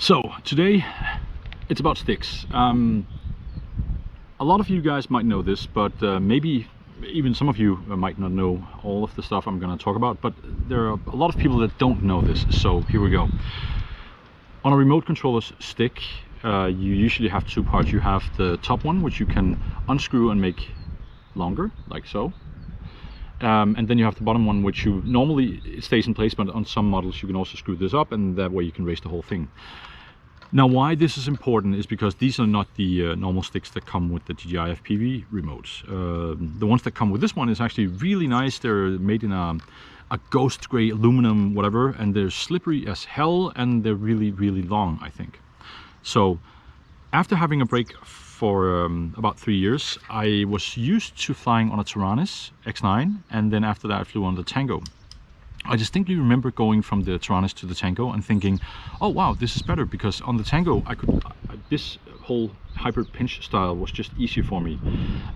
So today it's about sticks. A lot of you guys might know this, but maybe even some of you might not know all of the stuff I'm going to talk about, but there are a lot of people that don't know this, so here we go. On a remote controller's stick, you usually have two parts. You have the top one, which you can unscrew and make longer, like so. And then you have the bottom one, which you normally it stays in place, but on some models you can also screw this up, and that way you can raise the whole thing. Now, why this is important is because these are not the normal sticks that come with the DJI FPV remotes. The ones that come with this one is actually really nice. They're made in a ghost gray aluminum whatever, and they're slippery as hell, and they're really, really long, I think. So after having a break for about 3 years, I was used to flying on a Taranis X9, and then after that I flew on the Tango. I distinctly remember going from the Taranis to the Tango and thinking, oh wow, this is better, because on the Tango I could this whole hybrid pinch style was just easier for me.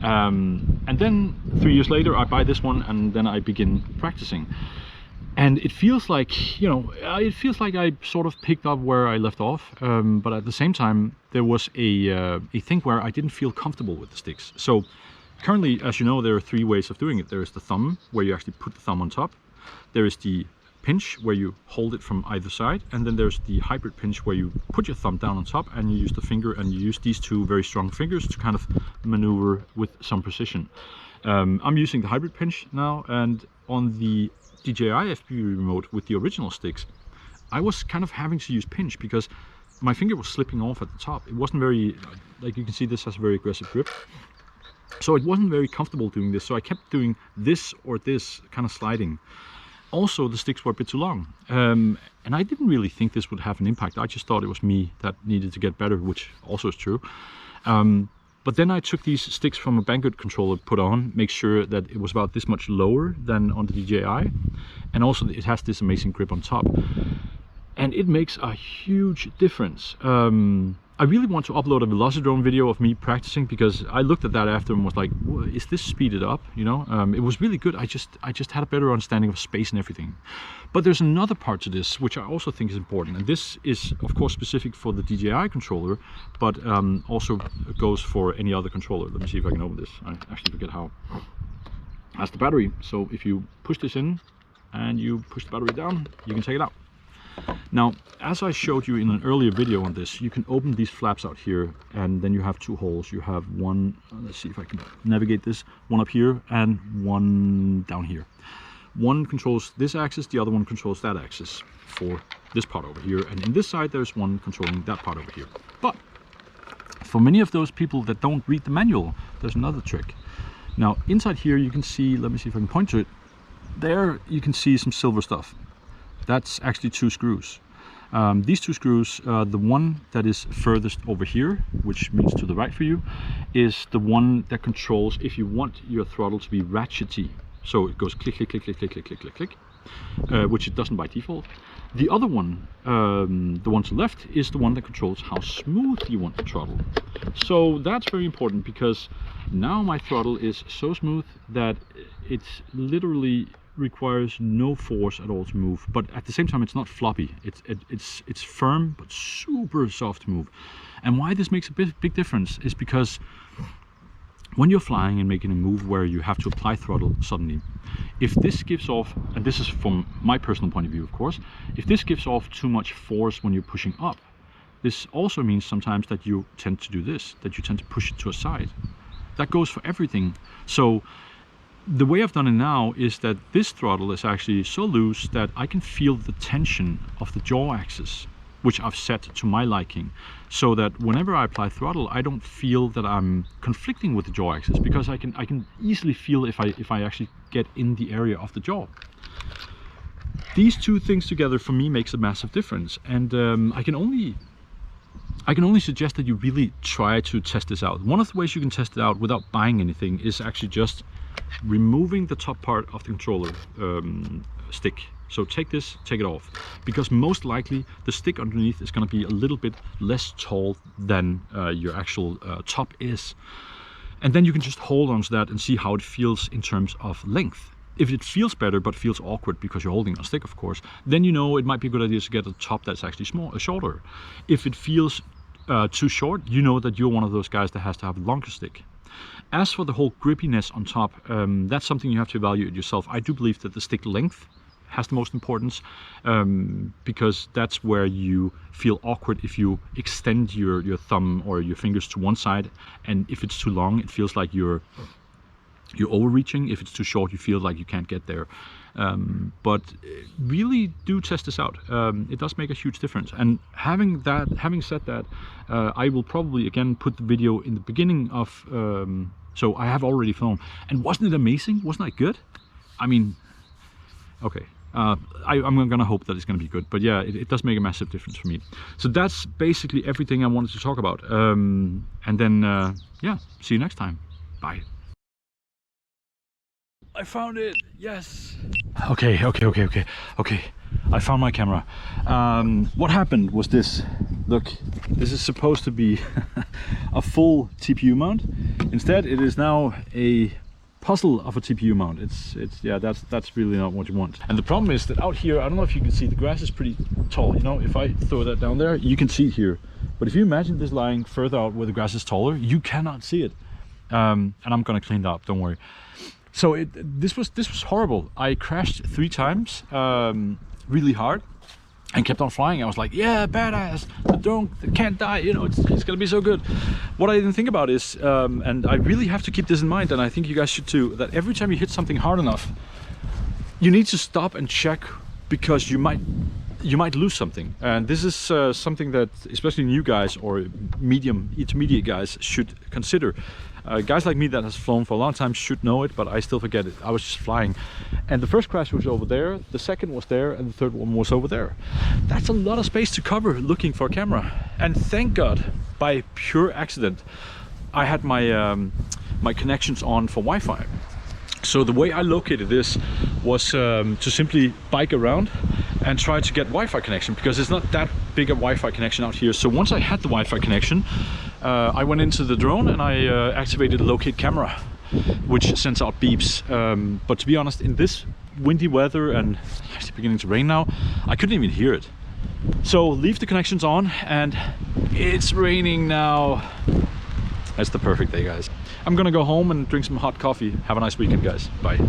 And then 3 years later I buy this one, and then I begin practicing. And it feels like, you know, it feels like I sort of picked up where I left off, but at the same time there was a thing where I didn't feel comfortable with the sticks. So currently, as you know, there are three ways of doing it. There is the thumb, where you actually put the thumb on top. There is the pinch, where you hold it from either side, and then there's the hybrid pinch, where you put your thumb down on top and you use the finger, and you use these two very strong fingers to kind of maneuver with some precision. I'm using the hybrid pinch now, and on the DJI FPV Remote with the original sticks, I was kind of having to use pinch because my finger was slipping off at the top. It wasn't very, like you can see, this has a very aggressive grip. So it wasn't very comfortable doing this, so I kept doing this or this, kind of sliding. Also, the sticks were a bit too long, and I didn't really think this would have an impact. I just thought it was me that needed to get better, which also is true. But then I took these sticks from a Banggood controller, put on, make sure that it was about this much lower than on the DJI, and also it has this amazing grip on top, and it makes a huge difference. I really want to upload a Velocidrone video of me practicing, because I looked at that after and was like, is this speeded up? You know, it was really good. I just had a better understanding of space and everything. But there's another part to this which I also think is important, and this is of course specific for the DJI controller, but also goes for any other controller. Let me see if I can open this. I actually forget how. That's the battery. So if you push this in and you push the battery down, you can take it out. Now, as I showed you in an earlier video on this, you can open these flaps out here, and then you have two holes. You have one, let's see if I can navigate this, one up here and one down here. One controls this axis, the other one controls that axis for this part over here, and in this side there's one controlling that part over here. But for many of those people that don't read the manual, there's another trick. Now inside here you can see, let me see if I can point to it, there you can see some silver stuff. That's actually two screws. These two screws, the one that is furthest over here, which means to the right for you, is the one that controls if you want your throttle to be ratchety. So it goes click, click, click, click, click, click, click, click, click, which it doesn't by default. The other one, the one to the left, is the one that controls how smooth you want the throttle. So that's very important, because now my throttle is so smooth that it's literally requires no force at all to move, but at the same time it's not floppy. It's firm but super soft to move. And why this makes a big difference is because when you're flying and making a move where you have to apply throttle suddenly, if this gives off, and this is from my personal point of view of course, if this gives off too much force when you're pushing up, this also means sometimes that you tend to do this, that you tend to push it to a side. That goes for everything. So the way I've done it now is that this throttle is actually so loose that I can feel the tension of the jaw axis, which I've set to my liking, so that whenever I apply throttle, I don't feel that I'm conflicting with the jaw axis, because I can easily feel if I actually get in the area of the jaw. These two things together for me makes a massive difference, and I can only suggest that you really try to test this out. One of the ways you can test it out without buying anything is actually just removing the top part of the controller stick. So take this, take it off, because most likely the stick underneath is going to be a little bit less tall than your actual top is. And then you can just hold on to that and see how it feels in terms of length. If it feels better but feels awkward because you're holding a stick, of course, then you know it might be a good idea to get a top that's actually shorter. If it feels too short, you know that you're one of those guys that has to have a longer stick. As for the whole grippiness on top, that's something you have to evaluate yourself. I do believe that the stick length has the most importance, because that's where you feel awkward if you extend your thumb or your fingers to one side, and if it's too long, it feels like you're overreaching. If it's too short, you feel like you can't get there. But really do test this out. It does make a huge difference. And having said that, I will probably again put the video in the beginning of, so I have already filmed, and wasn't it amazing? Wasn't that good? I mean, okay, I'm gonna hope that it's gonna be good, but yeah, it does make a massive difference for me. So that's basically everything I wanted to talk about. And then yeah, see you next time. Bye. I found it, yes. Okay. I found my camera. What happened was this. Look, this is supposed to be a full TPU mount. Instead, it is now a puzzle of a TPU mount. It's yeah, that's really not what you want. And the problem is that out here, I don't know if you can see, the grass is pretty tall. You know, if I throw that down there, you can see it here. But if you imagine this lying further out where the grass is taller, you cannot see it. And I'm gonna clean that up, don't worry. So this was horrible. I crashed 3 times, really hard, and kept on flying. I was like, yeah, badass, the drone can't die, you know, it's gonna be so good. What I didn't think about is, and I really have to keep this in mind, and I think you guys should too, that every time you hit something hard enough, you need to stop and check, because you might lose something. And this is something that especially new guys or intermediate guys should consider. Guys like me that has flown for a long time should know it, but I still forget it. I was just flying, and the first crash was over there, the second was there, and the third one was over there. That's a lot of space to cover looking for a camera. And thank God, by pure accident, I had my my connections on for Wi-Fi. So the way I located this was to simply bike around and try to get Wi-Fi connection, because it's not that big a Wi-Fi connection out here. So once I had the Wi-Fi connection, I went into the drone and I activated locate camera, which sends out beeps. But to be honest, in this windy weather, and it's beginning to rain now, I couldn't even hear it. So leave the connections on, and it's raining now. That's the perfect day, guys. I'm gonna go home and drink some hot coffee. Have a nice weekend, guys. Bye.